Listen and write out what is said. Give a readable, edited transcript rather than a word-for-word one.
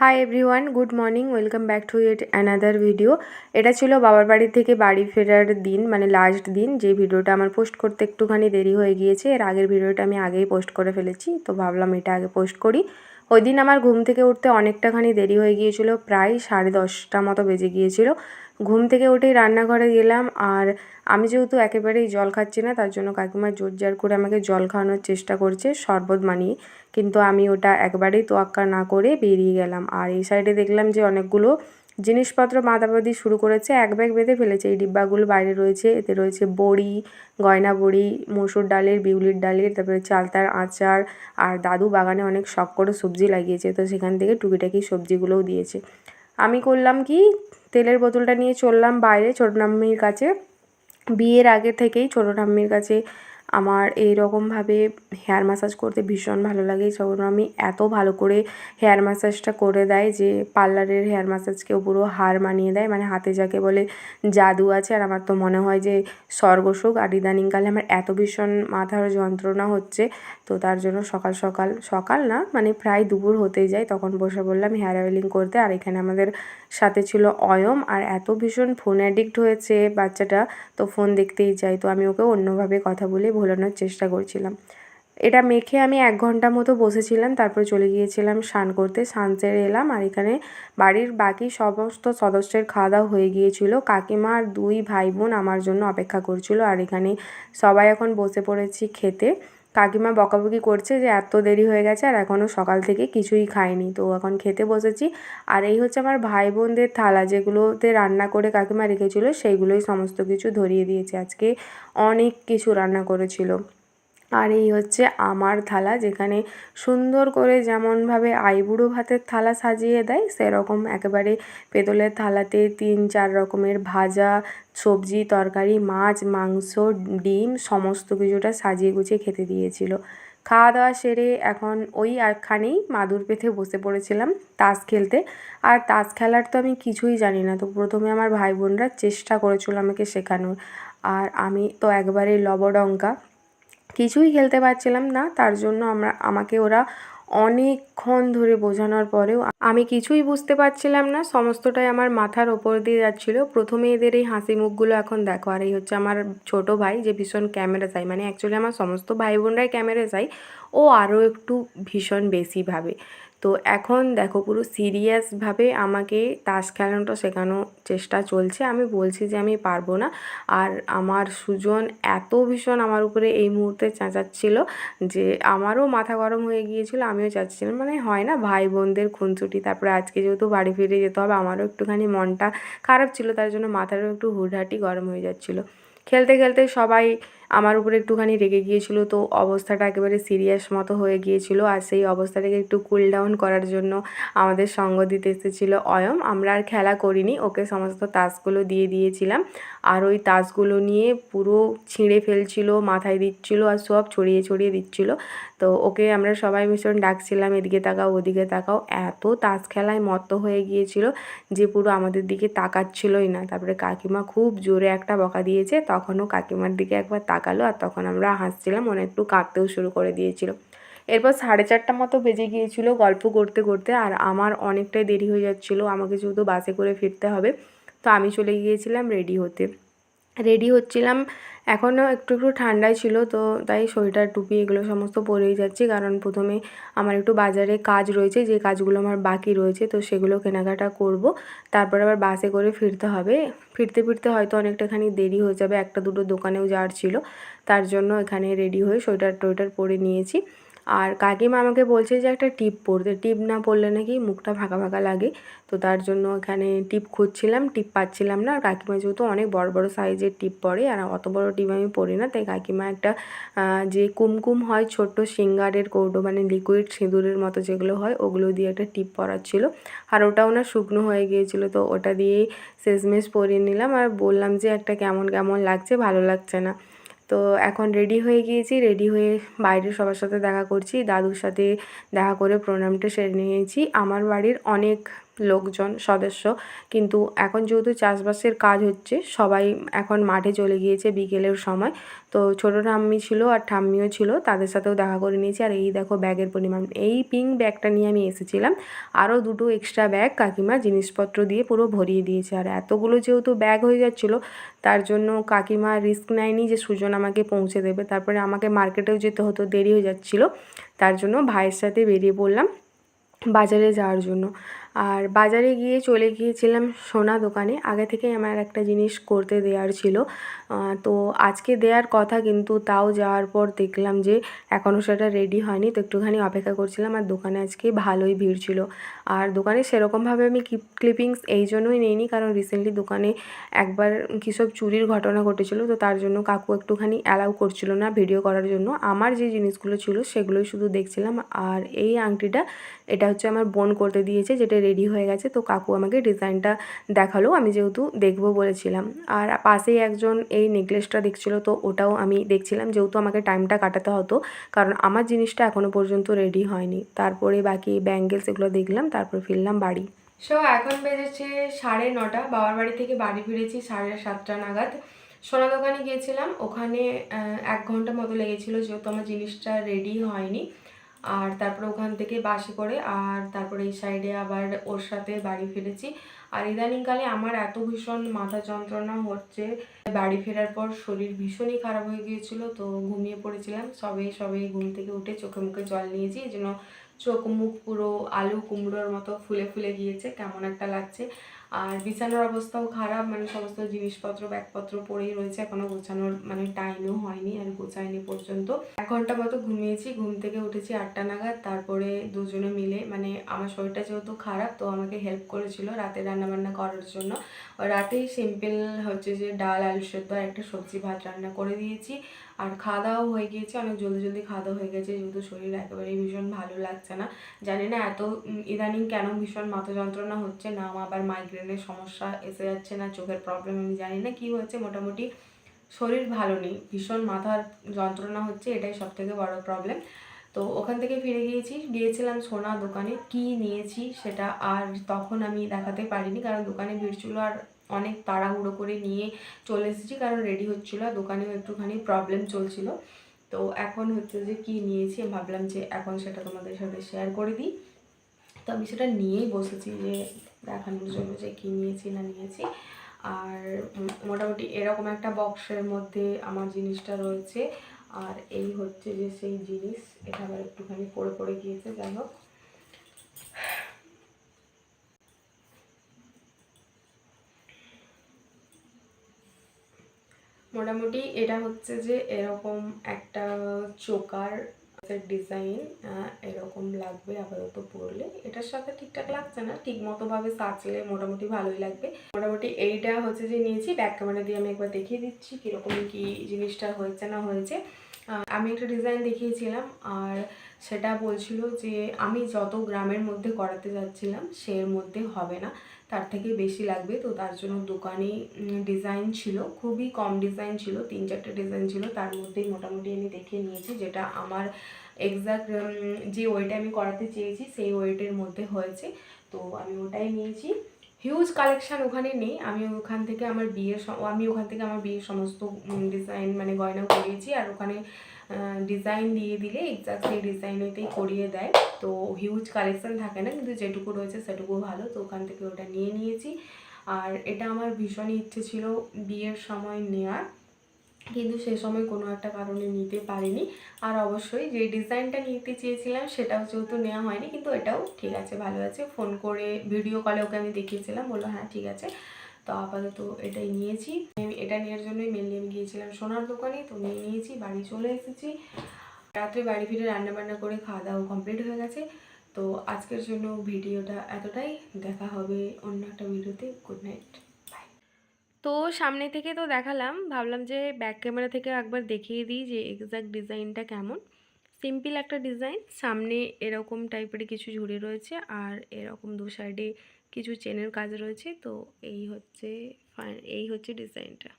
Hi everyone, good morning, welcome back to it another video. এটা ছিল বাবার বাড়ি থেকে বাড়ি ফেরার দিন, মানে লাস্ট দিন। যে ভিডিওটা আমার পোস্ট করতে একটুখানি দেরি হয়ে গিয়েছে। এর আগের ভিডিওটা আমি আগেই পোস্ট করে ফেলেছি, তো ভাবলাম এটা আগে পোস্ট করি। ওই দিন আমার ঘুম থেকে উঠতে অনেকটাখানি দেরি হয়ে গিয়েছিল, প্রায় 10:30 মতো বেজে গিয়েছিল। ঘুম থেকে উঠেই রান্নাঘরে গেলাম, আর আমি যেহেতু একেবারেই জল খাচ্ছি না, তার জন্য কাকিমা জোরজার করে আমাকে জল খাওয়ানোর চেষ্টা করছে শরবত বানিয়ে। কিন্তু আমি ওটা একবারেই তোয়াক্কা না করে বেরিয়ে গেলাম। আর এই সাইডে দেখলাম যে অনেকগুলো জিনিসপত্র বাঁধাবাঁধি শুরু করেছে, এক ব্যাগ বেঁধে ফেলেছে। এই ডিব্বাগুলো বাইরে রয়েছে, এতে রয়েছে বড়ি, গয়না বড়ি, মসুর ডালের, বিউলির ডালের, তারপরে চালতার আচার। আর দাদু বাগানে অনেক শখ করে সবজি লাগিয়েছে, তো সেখান থেকে টুকিটাকি সবজিগুলোও দিয়েছে। আমি করলাম কি, তেলের বোতলটা নিয়ে চললাম বাইরে ছোটো ঠাম্মির কাছে। বিয়ের আগে থেকেই ছোটো ঠাম্মির কাছে আমার এই রকমভাবে হেয়ার ম্যাসাজ করতে ভীষণ ভালো লাগে। ছোটো ঠাম্মি এত ভালো করে হেয়ার ম্যাসাজটা করে দেয় যে পার্লারের হেয়ার ম্যাসাজকেও পুরো হার মানিয়ে দেয়, মানে হাতে যাকে বলে জাদু আছে। আর আমার তো মনে হয় যে স্বর্গসুখ। আর ইদানিংকালে আমার এত ভীষণ মাথার যন্ত্রণা হচ্ছে, তো তার জন্য সকাল সকাল, সকাল না মানে প্রায় দুপুর হতেই যায়, তখন বসে বললাম হেয়ার অয়েলিং করতে। আর এখানে আমাদের সাথে ছিল অয়ম, আর এত ভীষণ ফোন অ্যাডিক্ট হয়েছে বাচ্চাটা, তো ফোন দেখতেই চাই। তো আমি ওকে অন্যভাবে কথা বলে ভোলানোর চেষ্টা করছিলাম। এটা মেখে আমি 1 ঘন্টা মতো বসেছিলাম, তারপর চলে গিয়েছিলাম স্নান করতে। স্নান সেরে এলাম, আর এখানে বাড়ির বাকি সমস্ত সদস্যের খাওয়া দাওয়া হয়ে গিয়েছিল। কাকিমা আর 2 ভাই বোন আমার জন্য অপেক্ষা করছিল, আর এখানে সবাই এখন বসে পড়েছি খেতে। কাকিমা বকাবকি করছে যে এত দেরি হয়ে গেছে আর এখনও সকাল থেকে কিছুই খায়নি, তো এখন খেতে বসেছি। আর এই হচ্ছে আমার ভাই বোনদের থালা, যেগুলোতে রান্না করে কাকিমা রেখেছিল, সেইগুলোই সমস্ত কিছু ধরিয়ে দিয়েছে। আজকে অনেক কিছু রান্না করেছিল। আর এই হচ্ছে আমার থালা, যেখানে সুন্দর করে যেমনভাবে আইবুড়ো ভাতের থালা সাজিয়ে দেয়, সেরকম একেবারে পেতলের থালাতে 3-4 রকমের ভাজা, সবজি, তরকারি, মাছ, মাংস, ডিম সমস্ত কিছুটা সাজিয়ে গুছিয়ে খেতে দিয়েছিল। খাওয়া দাওয়া সেরে এখন ওই একখানেই মাদুর পেতে বসে পড়েছিলাম তাস খেলতে। আর তাস খেলার তো আমি কিছুই জানি না, তো প্রথমে আমার ভাই বোনরা চেষ্টা করেছিল আমাকে শেখানোর, আর আমি তো একবারে লবডঙ্কা, কিছুই খেলতে পারছিলাম না। তার জন্য আমাকে ওরা অনেকক্ষণ ধরে বোঝানোর পরেও আমি কিছুই বুঝতে পারছিলাম না, সমস্তটাই আমার মাথার ওপর দিয়ে যাচ্ছিল। প্রথমে এদের এই হাসি মুখগুলো এখন দেখো। আর এই হচ্ছে আমার ছোট ভাই, যে ভীষণ ক্যামেরা চাই, মানে অ্যাকচুয়ালি আমার সমস্ত ভাই বোনরাই ক্যামেরা চাই, ও আরও একটু ভীষণ বেশি ভাবে। তো এখন দেখো পুরো সিরিয়াসভাবে আমাকে তাস খেলানোটা শেখানোর চেষ্টা চলছে। আমি বলছি যে আমি পারবো না। আর আমার সুজন এত ভীষণ আমার উপরে এই মুহূর্তে চেঁচাচ্ছিল যে আমারও মাথা গরম হয়ে গিয়েছিল, আমিও চাচ্ছিলাম, মানে হয় না ভাই বোনদের খুনসুটি। তারপরে আজকে যেহেতু বাড়ি ফিরে যেতে হবে, আমারও একটুখানি মনটা খারাপ ছিল, তার জন্য মাথারও একটু হুটহাটি গরম হয়ে যাচ্ছিলো। খেলতে খেলতে সবাই আমার উপরে একটুখানি রেগে গিয়েছিল, তো অবস্থাটা একেবারে সিরিয়াস মতো হয়ে গিয়েছিল। আর সেই অবস্থাটাকে একটু কুল ডাউন করার জন্য আমাদের সঙ্গ দিতে এসেছিলো অয়ম। আমরা আর খেলা করিনি, ওকে সমস্ত তাসগুলো দিয়ে দিয়েছিলাম। আর ওই তাসগুলো নিয়ে পুরো ছিঁড়ে ফেলছিল, মাথায় দিচ্ছিল, আর সব ছড়িয়ে ছড়িয়ে দিচ্ছিল। তো ওকে আমরা সবাই ভীষণ ডাকছিলাম, এদিকে তাকাও ওদিকে তাকাও। এত তাস খেলায় মত্ত হয়ে গিয়েছিল যে পুরো আমাদের দিকে তাকাচ্ছিলই না। তারপরে কাকিমা খুব জোরে একটা বকা দিয়েছে, তখনও কাকিমার দিকে একবার তাকালো, আর তখন আমরা হাসছিলাম, ওরা একটু কাঁদতেও শুরু করে দিয়েছিল। এরপর 4:30 মতো বেজে গিয়েছিল গল্প করতে করতে, আর আমার অনেকটাই দেরি হয়ে যাচ্ছিলো, আমাকে যেহেতু বাসে করে ফিরতে হবে। তো আমি চলে গিয়েছিলাম রেডি হতে। রেডি হচ্ছিলাম, এখনও একটু একটু ঠান্ডাই ছিল, তো তাই সোয়েটার টুপি এগুলো সমস্ত পরেই যাচ্ছি, কারণ প্রথমে আমার একটু বাজারে কাজ রয়েছে, যে কাজগুলো আমার বাকি রয়েছে, তো সেগুলো কেনাকাটা করব। তারপর আবার বাসে করে ফিরতে হবে। ফিরতে ফিরতে হয়তো অনেকটাখানি দেরি হয়ে যাবে, 1-2 দোকানেও যাওয়ার ছিল, তার জন্য এখানে রেডি হয়ে সোয়েটার টোয়েটার পরে নিয়েছি। আর কাকিমা আমাকে বলছে যে একটা টিপ পরতে, টিপ না পরলে নাকি মুখটা ফাঁকা ফাঁকা লাগে। তো তার জন্য এখানে টিপ খুঁজছিলাম, টিপ পাচ্ছিলাম না। আর কাকিমা যেহেতু অনেক বড় বড় সাইজের টিপ পরে, আর অত বড় টিপ আমি পরি না, তাই কাকিমা একটা যে কুমকুম হয় ছোট্ট সিঙ্গারের কৌটো, মানে লিকুইড সিঁদুরের মতো যেগুলো হয়, ওগুলো দিয়ে একটা টিপ পরাচ্ছিল। আর ওটাও না শুকনো হয়ে গিয়েছিলো, তো ওটা দিয়েই শেষমেশ পরিয়ে নিলাম। আর বললাম যে একটা কেমন কেমন লাগছে, ভালো লাগছে না। তো এখন রেডি হয়ে গিয়েছি, রেডি হয়ে বাইরে সবার সাথে দেখা করছি, দাদুর সাথে দেখা করে প্রণামটা সেরে নিয়েছি। আমার বাড়ির অনেক লোকজন সদস্য, কিন্তু এখন যেহেতু চাষবাসের কাজ হচ্ছে সবাই এখন মাঠে চলে গিয়েছে বিকেলের সময়। তো ছোটো ঠাম্মি ছিল আর ঠাম্মিও ছিল, তাদের সাথেও দেখা করে নিয়েছি। আর এই দেখো ব্যাগের পরিমাণ, এই পিঙ্ক ব্যাগটা নিয়ে আমি এসেছিলাম, আরও দুটো এক্সট্রা ব্যাগ কাকিমা জিনিসপত্র দিয়ে পুরো ভরিয়ে দিয়েছে। আর এতগুলো যেহেতু ব্যাগ হয়ে যাচ্ছিলো তার জন্য কাকিমা রিস্ক নেয়নি যে সুজন আমাকে পৌঁছে দেবে, তারপরে আমাকে মার্কেটেও যেতে হতো, দেরি হয়ে যাচ্ছিলো, তার জন্য ভাইয়ের সাথে বেরিয়ে পড়লাম বাজারে যাওয়ার জন্য। আর বাজারে গিয়ে চলে গিয়েছিলাম সোনা দোকানে, আগে থেকেই আমার একটা জিনিস করতে দেওয়ার ছিল, তো আজকে দেওয়ার কথা, কিন্তু তাও যাওয়ার পর দেখলাম যে এখনও সেটা রেডি হয়নি, তো একটুখানি অপেক্ষা করছিলাম। আর দোকানে আজকে ভালোই ভিড় ছিল। আর দোকানে সেরকমভাবে আমি ক্লিপিংস এই জন্যই নিইনি, কারণ রিসেন্টলি দোকানে একবার কীসব চুরির ঘটনা ঘটেছিল, তো তার জন্য কাকু একটুখানি অ্যালাউ করছিল না ভিডিও করার জন্য। আমার যে জিনিসগুলো ছিল সেগুলোই শুধু দেখছিলাম। আর এই আংটিটা, এটা হচ্ছে আমার বোন করতে দিয়েছে, যেটা রেডি হয়ে গেছে, তো কাকু আমাকে ডিজাইনটা দেখালো, আমি যেহেতু দেখবো বলেছিলাম। আর পাশেই একজন এই নেকলেসটা দেখছিলো, তো ওটাও আমি দেখছিলাম, যেহেতু আমাকে টাইমটা কাটাতে হতো, কারণ আমার জিনিসটা এখনও পর্যন্ত রেডি হয়নি। তারপরে বাকি ব্যাঙ্গেলস এগুলো দেখলাম, তারপর ফিরলাম বাড়ি। সো এখন বেজেছে 9:30, বাবার বাড়ি থেকে বাড়ি ফিরেছি 7:30 নাগাদ। সোনা দোকানে গিয়েছিলাম, ওখানে 1 ঘন্টা মতো লেগেছিলো, যেহেতু আমার জিনিসটা রেডি হয়নি। আর তারপরে ওখান থেকে বাসে করে আর তারপরে এই সাইডে আবার ওর সাথে বাড়ি ফিরেছি। আর ইদানিংকালে আমার এত ভীষণ মাথা যন্ত্রণা হচ্ছে, বাড়ি ফেরার পর শরীর ভীষণই খারাপ হয়ে গিয়েছিলো, তো ঘুমিয়ে পড়েছিলাম। সবে ঘুম থেকে উঠে চোখে মুখে জল নিয়েছি, এই জন্য চোখ মুখ পুরো আলু কুমড়োর মতো ফুলে ফুলে গিয়েছে, কেমন একটা লাগছে। আর বিছানার অবস্থাও খারাপ, মানে সমস্ত জিনিসপত্র ব্যাগপত্র পড়েই রয়েছে, এখনও গোছানোর মানে টাইমও হয়নি, আর গোছায়নি পর্যন্ত। 1 ঘন্টা মতো ঘুমিয়েছি, ঘুম থেকে উঠেছি 8টা নাগাদ। তারপরে দুজনে মিলে, মানে আমার শরীরটা যেহেতু খারাপ, তো আমাকে হেল্প করেছিল রাতে রান্নাবান্না করার জন্য। রাতেই সিম্পল হচ্ছে যে ডাল আলু সেদ্ধ আর একটা সবজি ভাত রান্না করে দিয়েছি। আর খাওয়া দাওয়াও হয়ে গিয়েছে, অনেক জলদি খাওয়া দাওয়া হয়ে গেছে, যেহেতু শরীর একেবারেই ভীষণ ভালো লাগছে না। জানি না এত ইদানিং কেন ভীষণ মাথা যন্ত্রণা হচ্ছে, না আবার মাইগ্রেনের সমস্যা এসে যাচ্ছে, না চোখের প্রবলেম, আমি জানি না কি হচ্ছে। মোটামুটি শরীর ভালো নেই, ভীষণ মাথার যন্ত্রণা হচ্ছে, এটাই সবথেকে বড় প্রবলেম। তো ওখান থেকে ফিরে গিয়েছিলাম সোনা দোকানে, কি নিয়েছি সেটা আর তখন আমি দেখাতে পারিনি, কারণ দোকানে ভিড় ছিল আর অনেক তাড়াহুড়ো করে নিয়ে চলে এসেছি, কারণ রেডি হচ্ছিলো, দোকানেও একটুখানি প্রবলেম চলছিল। তো এখন হচ্ছে যে কি নিয়েছি, ভাবলাম যে এখন সেটা তোমাদের সাথে শেয়ার করে দিই। তো আমি সেটা নিয়েই বসেছি যে দেখানোর জন্য যে কী নিয়েছি না নিয়েছি। আর মোটামুটি এরকম একটা বক্সের মধ্যে আমার জিনিসটা রয়েছে। আর এই হচ্ছে যে সেই জিনিস, এটা আবার একটুখানি পড়ে গিয়েছে, যাই হোক। মোটামুটি এটা হচ্ছে যে এরকম একটা চোকার ডিজাইন, এরকম লাগবে আপাতত পরলে, এটার সাথে ঠিকঠাক লাগছে না, ঠিক মতো ভাবে সাজলে মোটামুটি ভালোই লাগবে। মোটামুটি এইটা হচ্ছে যে নিয়েছি, ব্যাক ক্যামেরা দিয়ে আমি একবার দেখিয়ে দিচ্ছি কীরকম কি জিনিসটা হয়েছে না হয়েছে। আমি একটা ডিজাইন দেখিয়েছিলাম, আর সেটা বলছিল যে আমি যত গ্রামের মধ্যে করাতে যাচ্ছিলাম সের মধ্যে হবে না, তার থেকে বেশি লাগবে। তো তার জন্য দোকানে ডিজাইন ছিল, খুবই কম ডিজাইন ছিল, 3-4টে ডিজাইন ছিল, তার মধ্যেই মোটামুটি আমি দেখে নিয়েছি যেটা আমার এক্স্যাক্ট যে ওয়েটে আমি করাতে চেয়েছি সেই ওয়েটের মধ্যে হয়েছে, তো আমি ওটাই নিয়েছি। হিউজ কালেকশান ওখানে নেই, আমি ওখান থেকে আমার বিয়ের সমস্ত ডিজাইন মানে গয়না করিয়েছি, আর ওখানে ডিজাইন দিয়ে দিলে এক্স্যাক্ট সেই ডিজাইনেতেই করিয়ে দেয়, তো হিউজ কালেকশান থাকে না, কিন্তু যেটুকু রয়েছে সেটুকু ভালো, তো ওখান থেকে ওটা নিয়েছি। আর এটা আমার ভীষণই ইচ্ছে ছিল বিয়ের সময় নেওয়ার, কিন্তু সে সময় কোনো একটা কারণে নিতে পারিনি। আর অবশ্যই যে ডিজাইনটা নিতে চেয়েছিলাম সেটাও যেহেতু নেওয়া হয়নি, কিন্তু এটাও ঠিক আছে, ভালো আছে। ফোন করে ভিডিও কলে ওকে আমি দেখিয়েছিলাম, বললো হ্যাঁ ঠিক আছে। তো আপাতত এটাই নিয়েছি, আমি এটা নেওয়ার জন্যই মেনলি আমি গিয়েছিলাম সোনার দোকানে, তো নিয়েছি, বাড়ি চলে এসেছি। রাত্রে বাড়ি ফিরে রান্নাবান্না করে খাওয়া দাওয়া কমপ্লিট হয়ে গেছে। তো আজকের জন্য ভিডিওটা এতটাই, দেখা হবে অন্য একটা ভিডিওতে। Good night, bye. তো সামনে থেকে তো দেখালাম, ভাবলাম যে ব্যাক ক্যামেরা থেকে একবার দেখিয়ে দিই যে এক্স্যাক্ট ডিজাইনটা কেমন। সিম্পল একটা ডিজাইন, সামনে এরকম টাইপের কিছু ঝুড়ি রয়েছে, আর এরকম দু সাইডে কিছু চেনের কাজ রয়েছে, তো এই হচ্ছে ডিজাইনটা।